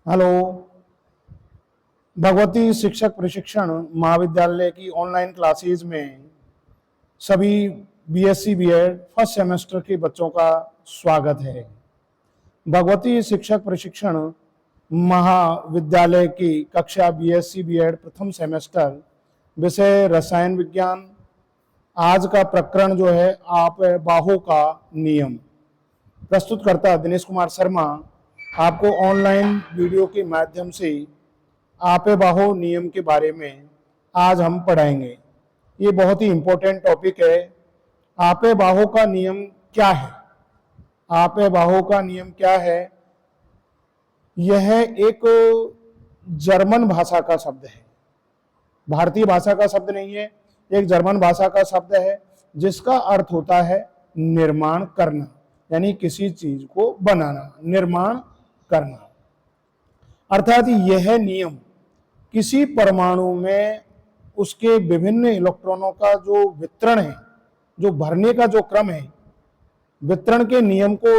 Hello. Bhagwati शिक्षक प्रशिक्षण महाविद्यालय की ऑनलाइन क्लासेस में सभी बीएससी बीएड फर्स्ट सेमेस्टर के बच्चों का स्वागत है। भगवती शिक्षक प्रशिक्षण महाविद्यालय की कक्षा बीएससी बीएड प्रथम सेमेस्टर विषय रसायन विज्ञान। आज का प्रकरण जो है आप बाहो का नियम। प्रस्तुतकर्ता दिनेश कुमार शर्मा आपको ऑनलाइन वीडियो के माध्यम से आपे बाहो नियम के बारे में आज हम पढ़ाएंगे। ये बहुत ही इम्पोर्टेंट टॉपिक है। आपे बाहो का नियम क्या है? आपे बाहो का नियम क्या है? यह एक जर्मन भाषा का शब्द है, भारतीय भाषा का शब्द नहीं है। एक जर्मन भाषा का शब्द है जिसका अर्थ होता है निर्माण करना, यानी किसी चीज को बनाना, निर्माण करना। अर्थात यह नियम किसी परमाणु में उसके विभिन्न इलेक्ट्रॉनों का जो वितरण है, जो भरने का जो क्रम है, वितरण के नियम को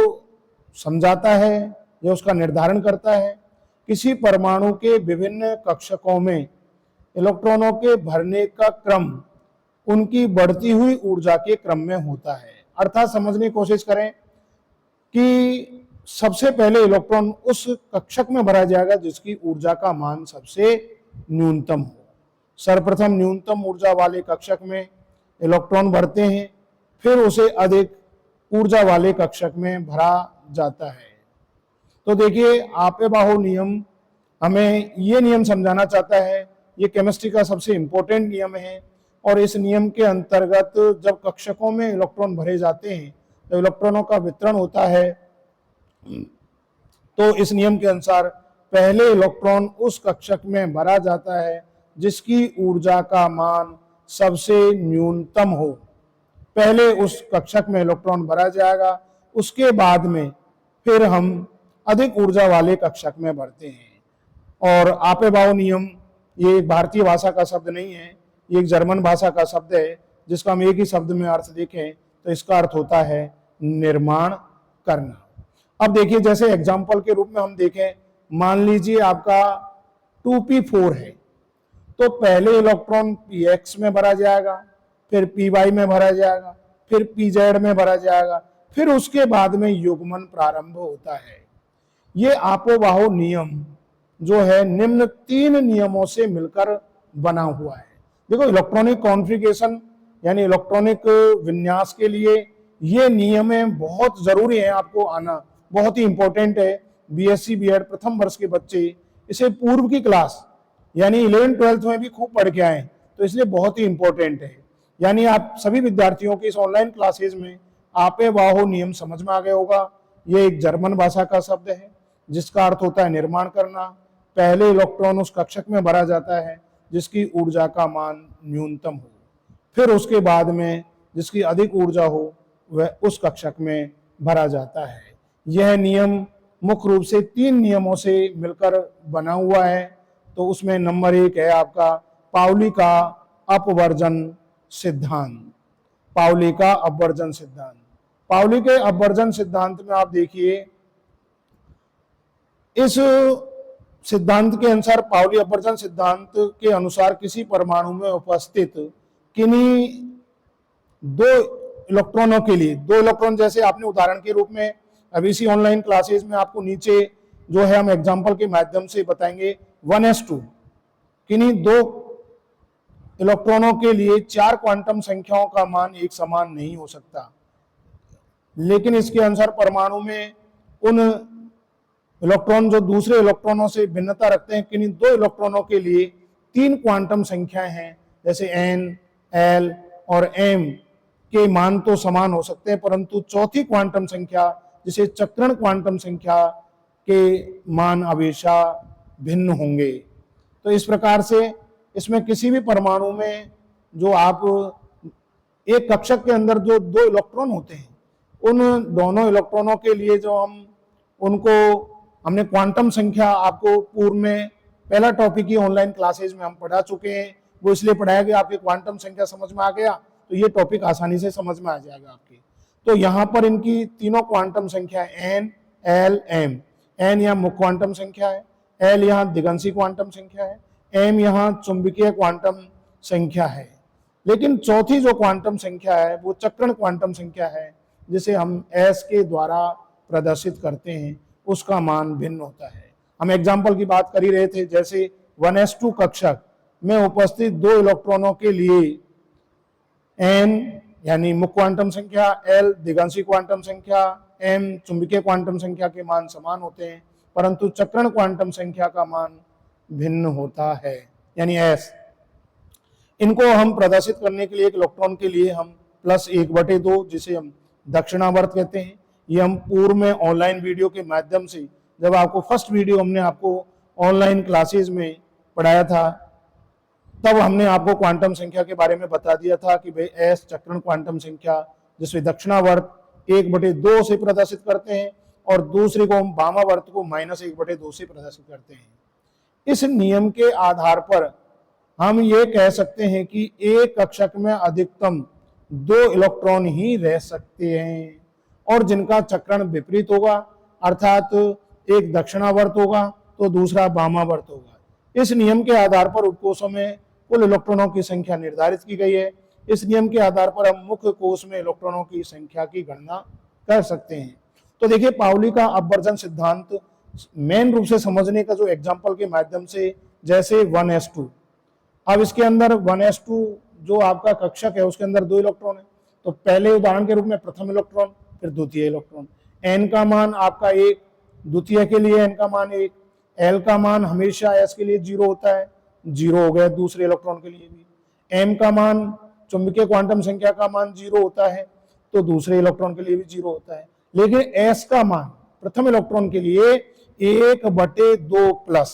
समझाता है या उसका निर्धारण करता है। किसी परमाणु के विभिन्न कक्षकों में इलेक्ट्रॉनों के भरने का क्रम उनकी बढ़ती हुई ऊर्जा के क्रम में होता है। अर्थात समझने की कोशिश करें कि सबसे पहले इलेक्ट्रॉन उस कक्षक में भरा जाएगा जिसकी ऊर्जा का मान सबसे न्यूनतम हो। सर्वप्रथम न्यूनतम ऊर्जा वाले कक्षक में इलेक्ट्रॉन भरते हैं, फिर उसे अधिक ऊर्जा वाले कक्षक में भरा जाता है। तो देखिए, आपे बाहो नियम हमें ये नियम समझाना चाहता है। ये केमिस्ट्री का सबसे इंपॉर्टेंट नियम है और इस नियम के अंतर्गत जब कक्षकों में इलेक्ट्रॉन भरे जाते हैं तो इलेक्ट्रॉनों का वितरण होता है। तो इस नियम के अनुसार पहले इलेक्ट्रॉन उस कक्षक में भरा जाता है जिसकी ऊर्जा का मान सबसे न्यूनतम हो। पहले उस कक्षक में इलेक्ट्रॉन भरा जाएगा, उसके बाद में फिर हम अधिक ऊर्जा वाले कक्षक में भरते हैं। और आपे बाहो नियम ये एक भारतीय भाषा का शब्द नहीं है, ये एक जर्मन भाषा का शब्द है जिसका हम एक ही शब्द में अर्थ देखें तो इसका अर्थ होता है निर्माण करना। अब देखिए, जैसे एग्जाम्पल के रूप में हम देखें, मान लीजिए आपका 2p4 है, तो पहले इलेक्ट्रॉन px में भरा जाएगा, फिर py में भरा जाएगा, फिर pz में भरा जाएगा, फिर उसके बाद में युग्मन प्रारंभ होता है। ये आपो बाहो नियम जो है निम्न 3 नियमों से मिलकर बना हुआ है। देखो, इलेक्ट्रॉनिक कॉन्फ़िगरेशन यानी इलेक्ट्रॉनिक विन्यास के लिए ये नियम बहुत जरूरी है, आपको आना बहुत ही इंपॉर्टेंट है। बीएससी बीएड प्रथम वर्ष के बच्चे इसे पूर्व की क्लास यानी 11th-12th में भी खूब पढ़ के आए, तो इसलिए बहुत ही इंपॉर्टेंट है। यानी आप सभी विद्यार्थियों की इस ऑनलाइन क्लासेज में आपे बाहो नियम समझ में आ गया होगा। ये एक जर्मन भाषा का शब्द है जिसका अर्थ होता है निर्माण करना। पहले इलेक्ट्रॉन उस कक्षक में भरा जाता है जिसकी ऊर्जा का मान न्यूनतम हो, फिर उसके बाद में जिसकी अधिक ऊर्जा हो वह उस कक्षक में भरा जाता है। यह नियम मुख्य रूप से 3 नियमों से मिलकर बना हुआ है। तो उसमें नंबर 1 है आपका पाउली का अपवर्जन सिद्धांत। पाउली का अपवर्जन सिद्धांत। पाउली के अपवर्जन सिद्धांत में आप देखिए, इस सिद्धांत के अनुसार, पाउली अपवर्जन सिद्धांत के अनुसार किसी परमाणु में उपस्थित किन्हीं 2 इलेक्ट्रॉनों के लिए, 2 इलेक्ट्रॉन, जैसे आपने उदाहरण के रूप में अभी इसी ऑनलाइन क्लासेस में आपको नीचे जो है हम एग्जांपल के माध्यम से बताएंगे 1s2, किन्हीं 2 इलेक्ट्रॉनों के लिए 4 क्वांटम संख्याओं का मान एक समान नहीं हो सकता। लेकिन इसके अनुसार परमाणु में उन इलेक्ट्रॉन जो दूसरे इलेक्ट्रॉनों से भिन्नता रखते हैं, किन्हीं 2 इलेक्ट्रॉनों के लिए 3 क्वांटम संख्याएं हैं, जैसे n, l और m के मान तो समान हो सकते हैं, परंतु चौथी क्वांटम संख्या जिसे चक्रण क्वांटम संख्या के मान हमेशा भिन्न होंगे। तो इस प्रकार से इसमें किसी भी परमाणु में जो आप एक कक्षक के अंदर जो 2 इलेक्ट्रॉन होते हैं, उन दोनों इलेक्ट्रॉनों के लिए जो हमने क्वांटम संख्या आपको पूर्व में पहला टॉपिक ही ऑनलाइन क्लासेज में हम पढ़ा चुके हैं। वो इसलिए पढ़ाया गया आपकी क्वांटम संख्या समझ में आ गया तो ये टॉपिक आसानी से समझ में आ जाएगा आपके। तो यहाँ पर इनकी तीनों क्वांटम संख्या n, l, m। n या मुख्य क्वांटम संख्या है, एल यहाँ दिगंशी क्वांटम संख्या है, एम यहाँ चुंबकीय क्वांटम संख्या है। लेकिन चौथी जो क्वांटम संख्या है वो चक्रण क्वांटम संख्या है, जिसे हम एस के द्वारा प्रदर्शित करते हैं, उसका मान भिन्न होता है। हम एग्जाम्पल की बात कर ही रहे थे, जैसे 1s2 कक्षक में उपस्थित 2 इलेक्ट्रॉनों के लिए एन यानी मुख्य क्वांटम संख्या, एल दिगंशी क्वांटम संख्या, एम चुंबकीय क्वांटम संख्या के मान समान होते हैं, परंतु चक्रण क्वांटम संख्या का मान भिन्न होता है, यानी एस। इनको हम प्रदर्शित करने के लिए एक इलेक्ट्रॉन के लिए हम +1/2 जिसे हम दक्षिणावर्त कहते हैं, ये हम पूर्व में ऑनलाइन वीडियो के माध्यम से, जब आपको फर्स्ट वीडियो हमने आपको ऑनलाइन क्लासेस में पढ़ाया था, तब हमने आपको क्वांटम संख्या के बारे में बता दिया था कि भाई एस चक्रण क्वांटम संख्या, जिसमें दक्षिणावर्त 1/2 से प्रदर्शित करते हैं और दूसरे को हम वामावर्त को -1/2 से प्रदर्शित करते हैं। इस नियम के आधार पर हम ये कह सकते हैं कि एक कक्षक में अधिकतम 2 इलेक्ट्रॉन ही रह सकते हैं और जिनका चक्रण विपरीत होगा, अर्थात एक दक्षिणावर्त होगा तो दूसरा वामावर्त होगा। इस नियम के आधार पर उपकोषों में कुल इलेक्ट्रॉनों की संख्या निर्धारित की गई है। इस नियम के आधार पर हम मुख्य कोष में इलेक्ट्रॉनों की संख्या की गणना कर सकते हैं। तो देखिए, पाउली का अपवर्जन सिद्धांत मेन रूप से समझने का जो एग्जाम्पल के माध्यम से, जैसे 1s2, अब इसके अंदर 1s2 जो आपका कक्षक है उसके अंदर 2 इलेक्ट्रॉन है, तो पहले उदाहरण के रूप में प्रथम इलेक्ट्रॉन, फिर द्वितीय इलेक्ट्रॉन। एन का मान आपका 1, द्वितीय के लिए एन का मान 1, एल का मान हमेशा एस के लिए 0 होता है, 0 हो गया दूसरे इलेक्ट्रॉन के लिए भी। एम का मान, चुंबकीय क्वांटम संख्या का मान 0 होता है, तो दूसरे इलेक्ट्रॉन के लिए भी 0 होता है। लेकिन एस का मान प्रथम इलेक्ट्रॉन के लिए 1/2 प्लस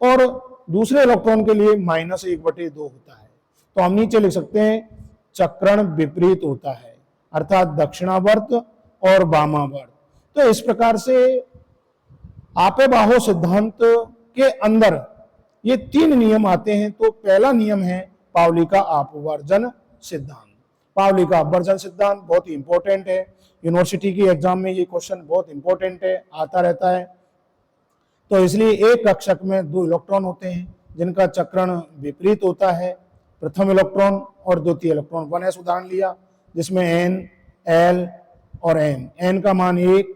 और दूसरे इलेक्ट्रॉन के लिए -1/2 होता है। तो हम नीचे लिख सकते हैं चक्रण विपरीत होता है, अर्थात दक्षिणावर्त और वामावर्त। तो इस प्रकार से आपे-बाहो सिद्धांत के अंदर ये 3 नियम आते हैं। तो पहला नियम है पाउली का अपवर्जन सिद्धांत। पाउली का अपवर्जन सिद्धांत बहुत ही इंपॉर्टेंट है, यूनिवर्सिटी की एग्जाम में ये क्वेश्चन बहुत इंपॉर्टेंट है, आता रहता है। तो इसलिए एक कक्षक में 2 इलेक्ट्रॉन होते हैं जिनका चक्रण विपरीत होता है, प्रथम इलेक्ट्रॉन और द्वितीय इलेक्ट्रॉन। 1s उदाहरण लिया जिसमें एन, एल और एम। एन का मान 1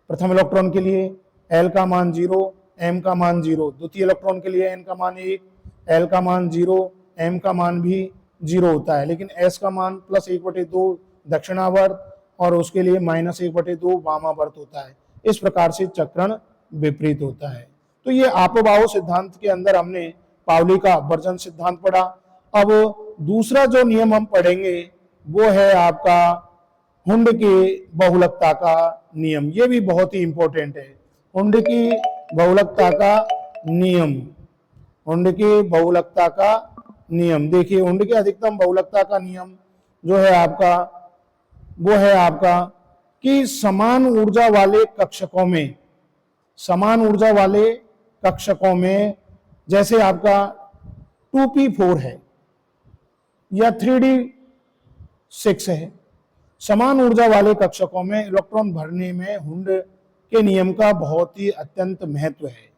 प्रथम इलेक्ट्रॉन के लिए, एल का मान 0, एम का मान 0। द्वितीय इलेक्ट्रॉन के लिए एन का मान 1, एल का मान 0, एम का मान भी 0 होता है। लेकिन एस का मान +1/2 दक्षिणावर्त और उसके लिए -1/2 वामावर्त होता है। इस प्रकार से चक्रण विपरीत होता है। तो ये आपे-बाहो सिद्धांत के अंदर हमने पाउली का अपवर्जन सिद्धांत पढ़ा। अब दूसरा जो नियम हम पढ़ेंगे वो है आपका हुंड की बहुलकता का नियम। ये भी बहुत ही इंपॉर्टेंट है, हुंड की बहुलकता का नियम। हुंड की बहुलकता का नियम, देखिए हुंड की अधिकतम बहुलकता का नियम जो है आपका, वो है आपका कि समान ऊर्जा वाले कक्षकों में, समान ऊर्जा वाले कक्षकों में, जैसे आपका 2p4 है या 3d6 है, समान ऊर्जा वाले कक्षकों में इलेक्ट्रॉन भरने में हुंड के नियम का बहुत ही अत्यंत महत्व है।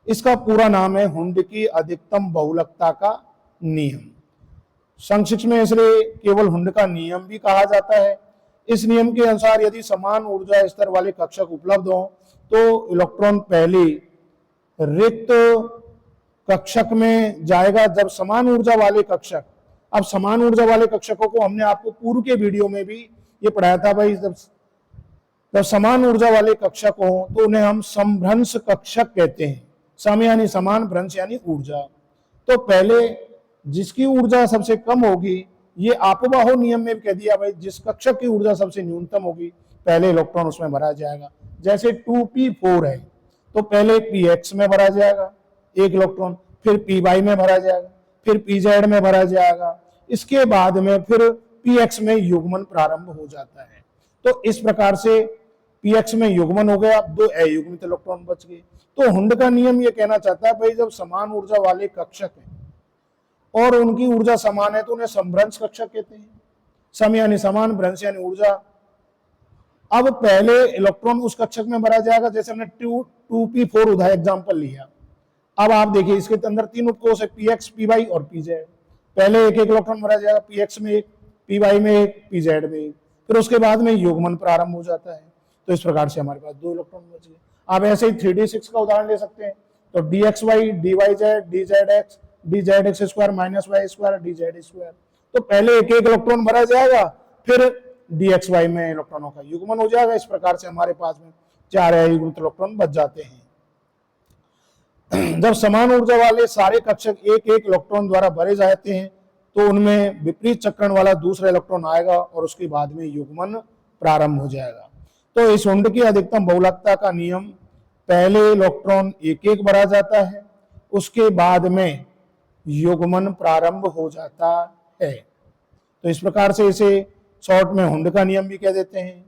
इसका पूरा नाम है हुंड की अधिकतम बहुलकता का नियम। संक्षिप्त में इसलिए केवल हुंड का नियम भी कहा जाता है। इस नियम के अनुसार यदि समान ऊर्जा स्तर वाले कक्षक उपलब्ध हो तो इलेक्ट्रॉन पहले रिक्त कक्षक में जाएगा। जब समान ऊर्जा वाले कक्षक, अब समान ऊर्जा वाले कक्षकों को हमने आपको पूर्व के वीडियो में भी ये पढ़ाया था भाई, जब समान ऊर्जा वाले कक्षक हो तो उन्हें हम समभ्रंश कक्षक कहते हैं। सम यानी समान, भ्रंश यानी ऊर्जा। तो पहले जिसकी ऊर्जा सबसे कम होगी, ये आपे-बाहो नियम में भी कह दिया भाई, जिस कक्षक की ऊर्जा सबसे न्यूनतम होगी पहले इलेक्ट्रॉन उसमें भरा जाएगा। जैसे 2p4 है तो पहले px में भरा जाएगा एक इलेक्ट्रॉन, फिर py में भरा जाएगा, फिर pz में भरा जाएगा, इसके बाद में फिर px में युग्मन प्रारंभ हो जाता है। तो इस प्रकार से px में युग्मन हो गया, 2 अयुग्मित इलेक्ट्रॉन बच गए। तो हुंड का नियम ये कहना चाहता है भाई, जब समान ऊर्जा वाले कक्षक हैं और उनकी ऊर्जा समान है तो उन्हें समभ्रंश कक्षक कहते हैं। सम यानी समान, भ्रंश यानी ऊर्जा अब पहले इलेक्ट्रॉन उस कक्षक में भरा जाएगा, जैसे हमने 2p4 उदाहरण एग्जाम्पल लिया। अब आप देखिए इसके अंदर 3 उपकोष है, px, py और pz। पहले एक एक इलेक्ट्रॉन भरा जाएगा, px में एक, py में एक, pz में एक, फिर उसके बाद में युग्मन प्रारंभ हो जाता है। तो इस प्रकार से हमारे पास 2 इलेक्ट्रॉन बच गए। आप ऐसे ही 3d6 का उदाहरण ले सकते हैं। तो dxy, dyz, dzx, dzx square minus y square, dz square. तो पहले एक एक इलेक्ट्रॉन भरा जाएगा, फिर dxy में इलेक्ट्रॉनों का युग्मन हो जाएगा। इस प्रकार से हमारे पास में 4 अयुग्मित इलेक्ट्रॉन बच जाते हैं। जब समान ऊर्जा वाले सारे कक्षक एक एक इलेक्ट्रॉन द्वारा भरे जाते हैं तो उनमें विपरीत चक्रण वाला दूसरा इलेक्ट्रॉन आएगा और उसके बाद में युग्मन प्रारंभ हो जाएगा। तो इस हुंड की अधिकतम बहुलकता का नियम, पहले इलेक्ट्रॉन एक एक भरा जाता है, उसके बाद में युग्मन प्रारंभ हो जाता है। तो इस प्रकार से इसे शॉर्ट में हुंड का नियम भी कह देते हैं,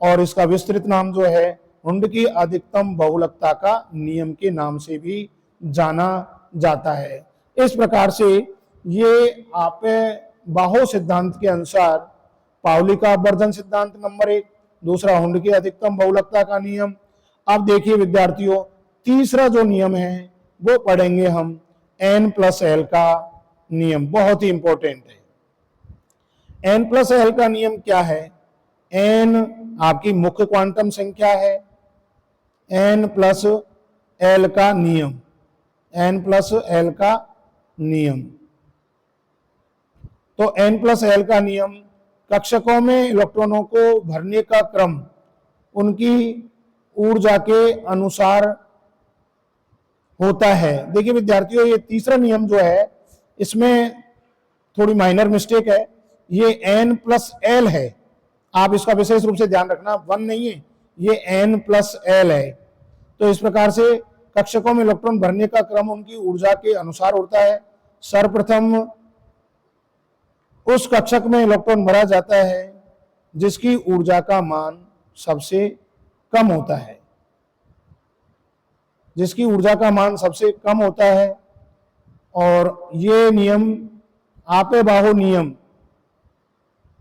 और इसका विस्तृत नाम जो है हुंड की अधिकतम बहुलकता का नियम के नाम से भी जाना जाता है। इस प्रकार से ये आप बाहो सिद्धांत के अनुसार पाउली का अपवर्जन सिद्धांत नंबर 1, दूसरा हुंड की अधिकतम बहुलकता का नियम। अब देखिए विद्यार्थियों, तीसरा जो नियम है वो पढ़ेंगे हम n+l का नियम, बहुत ही इंपॉर्टेंट है। n+l का नियम क्या है? n आपकी मुख्य क्वांटम संख्या है, n+l का नियम, n+l का नियम। तो n+l का नियम कक्षकों में इलेक्ट्रॉनों को भरने का क्रम उनकी ऊर्जा के अनुसार होता है। देखिए विद्यार्थियों, ये तीसरा नियम जो है इसमें थोड़ी माइनर मिस्टेक है, ये n+l है। आप इसका विशेष रूप से ध्यान रखना, 1 नहीं है, ये n+l है। तो इस प्रकार से कक्षकों में इलेक्ट्रॉन भरने का क्रम उनकी ऊर्जा के अनुसार होता है। सर्वप्रथम उस कक्षक में इलेक्ट्रॉन भरा जाता है जिसकी ऊर्जा का मान सबसे कम होता है, जिसकी ऊर्जा का मान सबसे कम होता है। और ये नियम आपे बाहो नियम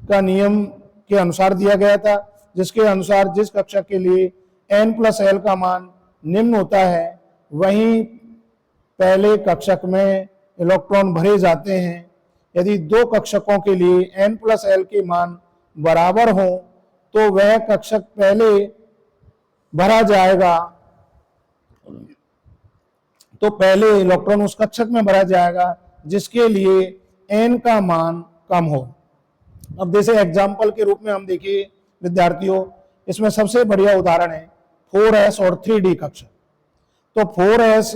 का नियम के अनुसार दिया गया था, जिसके अनुसार जिस कक्षक के लिए n+l का मान निम्न होता है वहीं पहले कक्षक में इलेक्ट्रॉन भरे जाते हैं। यदि दो कक्षकों के लिए n+l के मान बराबर हो तो वह कक्षक पहले भरा जाएगा, तो पहले इलेक्ट्रॉन उस कक्षक में भरा जाएगा जिसके लिए n का मान कम हो। अब जैसे एग्जाम्पल के रूप में हम देखिए विद्यार्थियों, इसमें सबसे बढ़िया उदाहरण है 4s और 3d कक्षक। तो 4s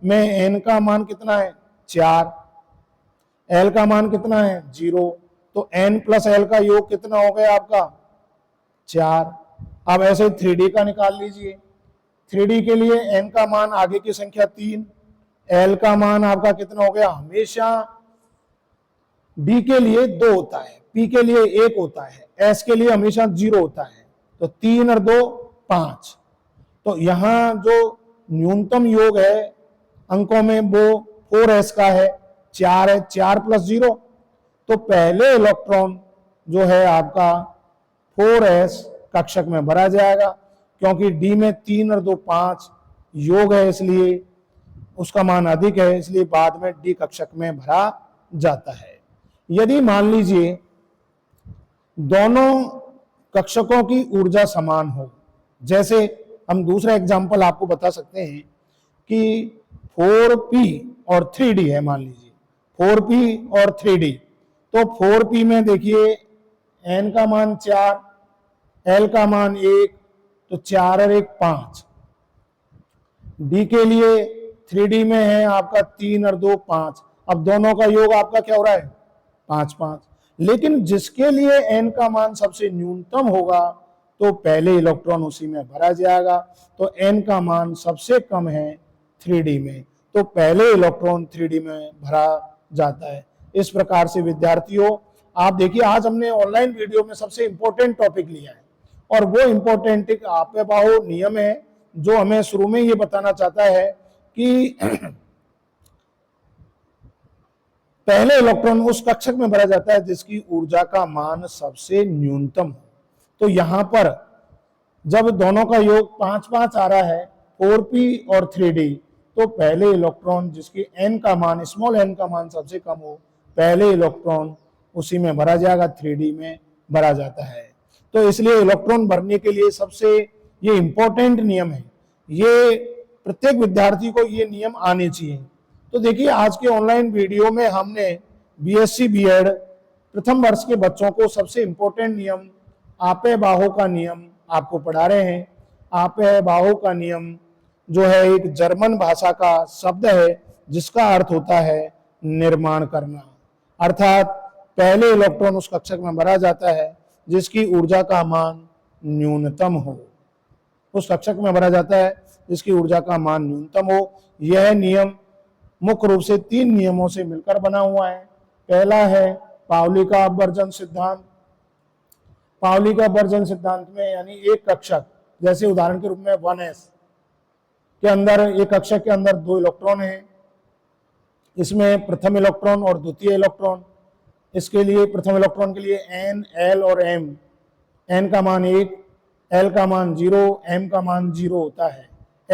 में n का मान कितना है? 4, l का मान कितना है? 0। तो n+l का योग कितना हो गया आपका? 4। अब ऐसे 3d का निकाल लीजिए। 3d के लिए n का मान आगे की संख्या 3, l का मान आपका कितना हो गया? हमेशा d के लिए 2 होता है, p के लिए 1 होता है, s के लिए हमेशा 0 होता है। तो 3 और 2 5। तो यहां जो न्यूनतम योग है अंकों में वो 4s का है, 4 है, 4+0। तो पहले इलेक्ट्रॉन जो है आपका 4s कक्षक में भरा जाएगा, क्योंकि d में 3 और 2 5 योग है, इसलिए उसका मान अधिक है, इसलिए बाद में d कक्षक में भरा जाता है। यदि मान लीजिए दोनों कक्षकों की ऊर्जा समान हो, जैसे हम दूसरा एग्जांपल आपको बता सकते हैं कि 4p और 3d है, मान लीजिए 4p और 3d। तो 4p में देखिए n का मान 4, l का मान 1, तो 4 और 1 5। d के लिए 3d में है आपका 3 और 2 5। अब दोनों का योग आपका क्या हो रहा है? 5 5। लेकिन जिसके लिए n का मान सबसे न्यूनतम होगा तो पहले इलेक्ट्रॉन उसी में भरा जाएगा। तो n का मान सबसे कम है 3d में, तो पहले इलेक्ट्रॉन 3d में भरा जाता है। इस प्रकार से विद्यार्थियों आप देखिए, आज हमने ऑनलाइन वीडियो में सबसे इंपॉर्टेंट टॉपिक लिया है, और वो इंपॉर्टेंट एक आपे बाहो नियम है जो हमें शुरू में ये बताना चाहता है कि पहले इलेक्ट्रॉन उस कक्षक में भरा जाता है जिसकी ऊर्जा का मान सबसे न्यूनतम हो। तो यहां पर जब दोनों का योग 5-5 आ रहा है 4p और 3d, तो पहले इलेक्ट्रॉन जिसकी n का मान, स्मॉल n का मान सबसे कम हो, पहले इलेक्ट्रॉन उसी में भरा जाएगा, 3d में भरा जाता है। तो इसलिए इलेक्ट्रॉन भरने के लिए सबसे ये इंपॉर्टेंट नियम है, ये प्रत्येक विद्यार्थी को ये नियम आने चाहिए। तो देखिए आज के ऑनलाइन वीडियो में हमने बीएससी बीएड प्रथम वर्ष के बच्चों को सबसे इंपॉर्टेंट नियम आपे बाहो का नियम आपको पढ़ा रहे हैं। आपे बाहो का नियम जो है एक जर्मन भाषा का शब्द है जिसका अर्थ होता है निर्माण करना, अर्थात पहले इलेक्ट्रॉन उस कक्षक में भरा जाता है जिसकी ऊर्जा का मान न्यूनतम हो, उस कक्षक में भरा जाता है जिसकी ऊर्जा का मान न्यूनतम हो। यह नियम मुख्य रूप से 3 नियमों से मिलकर बना हुआ है। पहला है पाउली का अपवर्जन सिद्धांत। पाउली का अपवर्जन सिद्धांत में यानी एक कक्षक, जैसे उदाहरण के रूप में 1s के अंदर, एक कक्षक के अंदर 2 इलेक्ट्रॉन हैं, इसमें प्रथम इलेक्ट्रॉन और द्वितीय इलेक्ट्रॉन। इसके लिए प्रथम इलेक्ट्रॉन के लिए n, l और m, n का मान 1, l का मान 0, m का मान 0 होता है।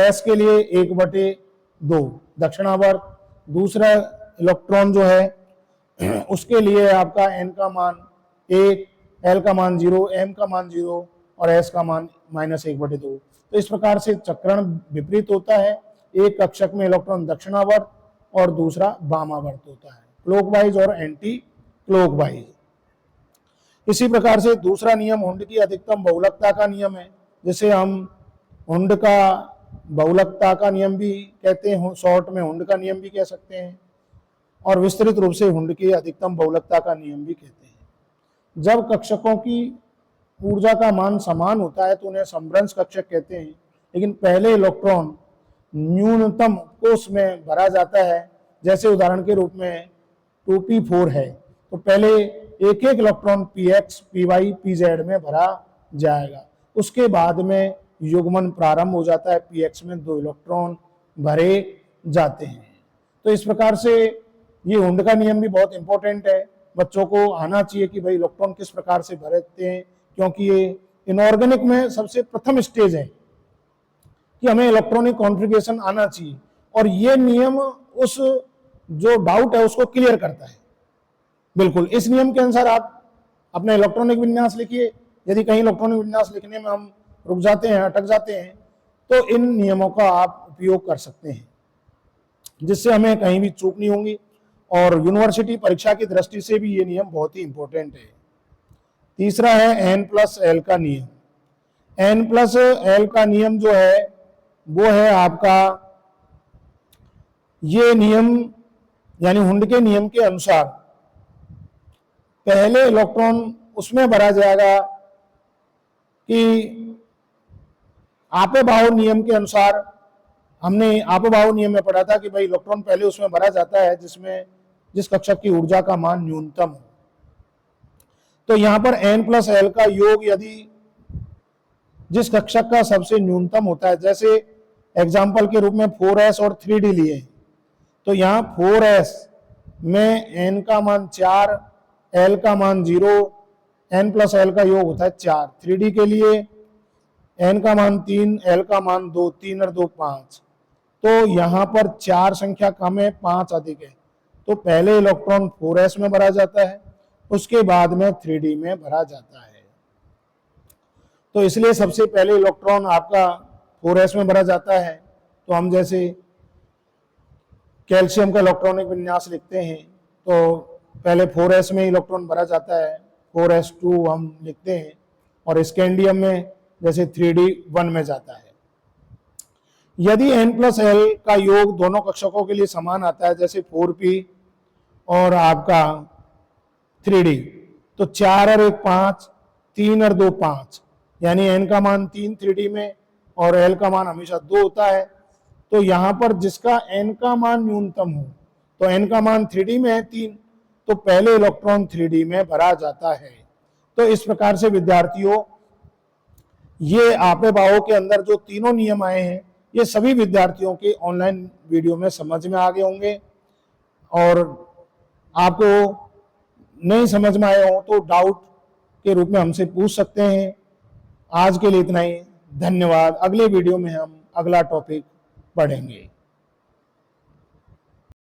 s के लिए 1/2 दक्षिणावर्त। दूसरा इलेक्ट्रॉन जो है उसके लिए आपका n का मान 1, l का मान 0, m का मान 0 और s का मान -1/2। तो इस प्रकार से चक्रण विपरीत होता है। एक कक्षक में इलेक्ट्रॉन दक्षिणावर्त और दूसरा वामावर्त होता है, क्लॉकवाइज और एंटी क्लॉकवाइज। इसी प्रकार से दूसरा नियम हुंड की अधिकतम बहुलकता का नियम है, जिसे हम हुंड का बहुलकता का नियम भी कहते हैं, शॉर्ट में हुंड का नियम भी कह सकते हैं, और विस्तृत रूप से हुंड की अधिकतम बहुलकता का नियम भी कहते हैं। जब कक्षकों की ऊर्जा का मान समान होता है तो उन्हें समभ्रंश कक्षक कहते हैं, लेकिन पहले इलेक्ट्रॉन न्यूनतम कोष में भरा जाता है, जैसे उदाहरण के रूप में 2p4 है, तो पहले एक एक इलेक्ट्रॉन px, py, pz में भरा जाएगा। उसके बाद में युग्मन प्रारंभ हो जाता है, px में 2 इलेक्ट्रॉन भरे जाते हैं। तो इस प्रकार से ये हुंड का नियम भी बहुत इंपॉर्टेंट है, बच्चों को आना चाहिए कि भाई इलेक्ट्रॉन किस प्रकार से भरते हैं, क्योंकि ये इनऑर्गेनिक में सबसे प्रथम स्टेज है कि हमें इलेक्ट्रॉनिक कॉन्फ़िगरेशन आना चाहिए, और ये नियम उस जो डाउट है उसको क्लियर करता है। बिल्कुल इस नियम के अनुसार आप अपना इलेक्ट्रॉनिक विन्यास लिखिए। यदि कहीं इलेक्ट्रॉनिक विन्यास लिखने में हम रुक जाते हैं, अटक जाते हैं, तो इन नियमों का आप उपयोग कर सकते हैं, जिससे हमें कहीं भी चूक नहीं होगी। और यूनिवर्सिटी परीक्षा की दृष्टि से भी ये नियम बहुत ही इंपॉर्टेंट है। तीसरा है n+l का नियम। n+l का नियम जो है वो है आपका, ये नियम यानी हुंड के नियम के अनुसार पहले इलेक्ट्रॉन उसमें भरा जाएगा कि आपे बाहो नियम के अनुसार, हमने आपे बाहो नियम में पढ़ा था कि भाई इलेक्ट्रॉन पहले उसमें भरा जाता है जिस कक्षक की ऊर्जा का मान न्यूनतम हो। तो यहां पर n+l का योग यदि जिस कक्षक का सबसे न्यूनतम होता है, जैसे एग्जाम्पल के रूप में 4s और 3d लिए, तो यहाँ 4s में n का मान 4, l का मान 0, n+l का योग होता है 4। 3d के लिए n का मान 3, l का मान 2, 3 और 2 5। तो यहाँ पर 4 संख्या कम है, 5 अधिक है, तो पहले इलेक्ट्रॉन 4s में भरा जाता है, उसके बाद में 3d में भरा जाता है। तो इसलिए सबसे पहले इलेक्ट्रॉन आपका 4s में भरा जाता है। तो हम जैसे कैल्शियम का इलेक्ट्रॉनिक विन्यास लिखते हैं, तो पहले 4s में इलेक्ट्रॉन भरा जाता है, 4s2 हम लिखते हैं, और स्कैंडियम में जैसे 3d1 में जाता है। यदि n+l का योग दोनों कक्षकों के लिए समान आता है, जैसे 4p और आपका 3d, तो 4 और 1 5, 3 और 2 5, यानी n का मान 3 3d में और l का मान हमेशा 2 होता है। तो यहाँ पर जिसका n का मान न्यूनतम हो, तो n का मान 3d में है 3, तो पहले इलेक्ट्रॉन 3d में भरा जाता है। तो इस प्रकार से विद्यार्थियों, ये आपे बाहो के अंदर जो तीनों नियम आए हैं, ये सभी विद्यार्थियों के ऑनलाइन वीडियो में समझ में आ गए होंगे, और आपको नहीं समझ में आए हो तो डाउट के रूप में हमसे पूछ सकते हैं। आज के लिए इतना ही, धन्यवाद। अगले वीडियो में हम अगला टॉपिक पढ़ेंगे।